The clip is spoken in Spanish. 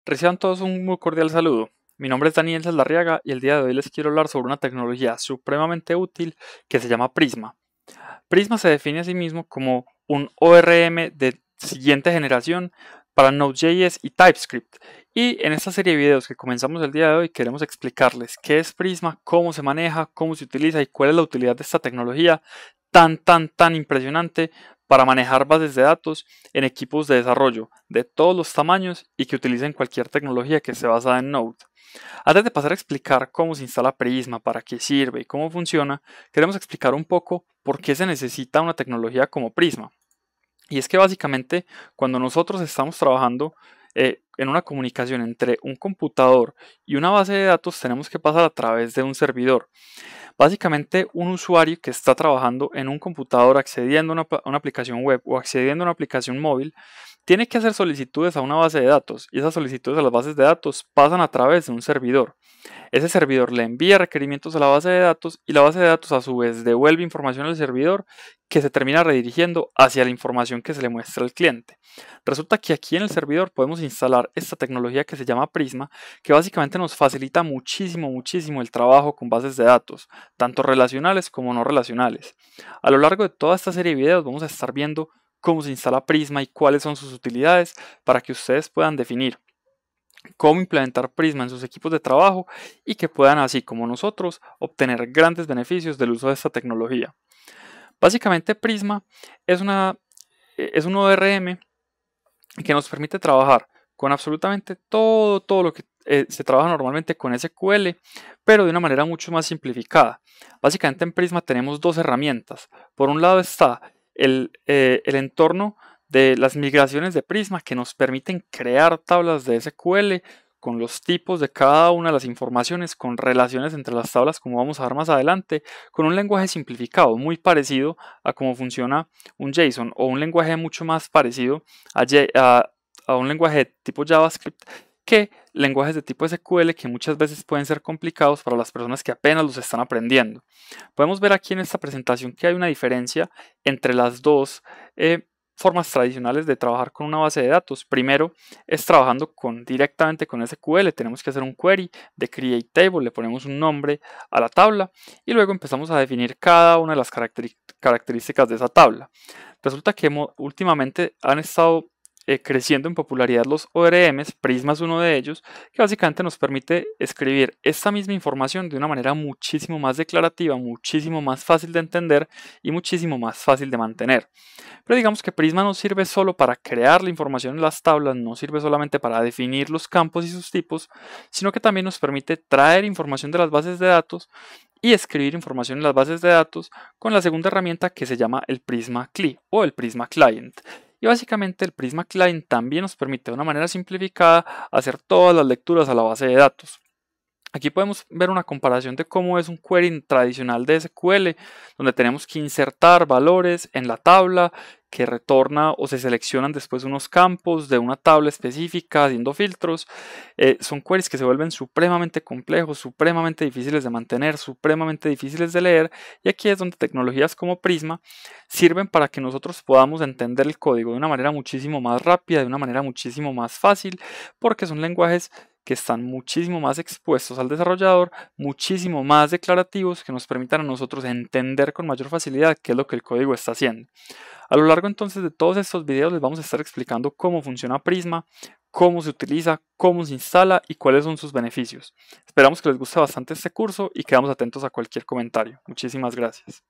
Reciban todos un muy cordial saludo. Mi nombre es Daniel Saldarriaga y el día de hoy les quiero hablar sobre una tecnología supremamente útil que se llama Prisma. Prisma se define a sí mismo como un ORM de siguiente generación para Node.js y TypeScript. Y en esta serie de videos que comenzamos el día de hoy queremos explicarles qué es Prisma, cómo se maneja, cómo se utiliza y cuál es la utilidad de esta tecnología tan impresionante para manejar bases de datos en equipos de desarrollo de todos los tamaños y que utilicen cualquier tecnología que esté basada en Node. Antes de pasar a explicar cómo se instala Prisma, para qué sirve y cómo funciona, queremos explicar un poco por qué se necesita una tecnología como Prisma. Y es que básicamente cuando nosotros estamos trabajando en una comunicación entre un computador y una base de datos tenemos que pasar a través de un servidor. Básicamente, un usuario que está trabajando en un computador accediendo a una aplicación web o accediendo a una aplicación móvil tiene que hacer solicitudes a una base de datos y esas solicitudes a las bases de datos pasan a través de un servidor. Ese servidor le envía requerimientos a la base de datos y la base de datos a su vez devuelve información al servidor que se termina redirigiendo hacia la información que se le muestra al cliente. Resulta que aquí en el servidor podemos instalar esta tecnología que se llama Prisma, que básicamente nos facilita muchísimo el trabajo con bases de datos, tanto relacionales como no relacionales. A lo largo de toda esta serie de videos vamos a estar viendo cómo se instala Prisma y cuáles son sus utilidades para que ustedes puedan definir cómo implementar Prisma en sus equipos de trabajo y que puedan, así como nosotros, obtener grandes beneficios del uso de esta tecnología. Básicamente Prisma es un ORM que nos permite trabajar con absolutamente todo lo que se trabaja normalmente con SQL, pero de una manera mucho más simplificada. Básicamente en Prisma tenemos dos herramientas. Por un lado está el entorno de las migraciones de Prisma que nos permiten crear tablas de SQL con los tipos de cada una de las informaciones, con relaciones entre las tablas, como vamos a ver más adelante, con un lenguaje simplificado, muy parecido a cómo funciona un JSON, o un lenguaje mucho más parecido a un lenguaje de tipo JavaScript que lenguajes de tipo SQL, que muchas veces pueden ser complicados para las personas que apenas los están aprendiendo. Podemos ver aquí en esta presentación que hay una diferencia entre las dos formas tradicionales de trabajar con una base de datos. Primero es trabajando directamente con SQL, tenemos que hacer un query de create table, le ponemos un nombre a la tabla y luego empezamos a definir cada una de las características de esa tabla. Resulta que últimamente han estado creciendo en popularidad los ORMs, Prisma es uno de ellos, que básicamente nos permite escribir esta misma información de una manera muchísimo más declarativa, muchísimo más fácil de entender y muchísimo más fácil de mantener. Pero digamos que Prisma no sirve solo para crear la información en las tablas, no sirve solamente para definir los campos y sus tipos, sino que también nos permite traer información de las bases de datos y escribir información en las bases de datos con la segunda herramienta que se llama el Prisma CLI o el Prisma Client. Y básicamente el Prisma Client también nos permite de una manera simplificada hacer todas las lecturas a la base de datos. Aquí podemos ver una comparación de cómo es un query tradicional de SQL, donde tenemos que insertar valores en la tabla que retorna o se seleccionan después unos campos de una tabla específica haciendo filtros. Son queries que se vuelven supremamente complejos, supremamente difíciles de mantener, supremamente difíciles de leer, y aquí es donde tecnologías como Prisma sirven para que nosotros podamos entender el código de una manera muchísimo más rápida, de una manera muchísimo más fácil, porque son lenguajes que están muchísimo más expuestos al desarrollador, muchísimo más declarativos, que nos permitan a nosotros entender con mayor facilidad qué es lo que el código está haciendo. A lo largo entonces de todos estos videos les vamos a estar explicando cómo funciona Prisma, cómo se utiliza, cómo se instala y cuáles son sus beneficios. Esperamos que les guste bastante este curso y quedamos atentos a cualquier comentario. Muchísimas gracias.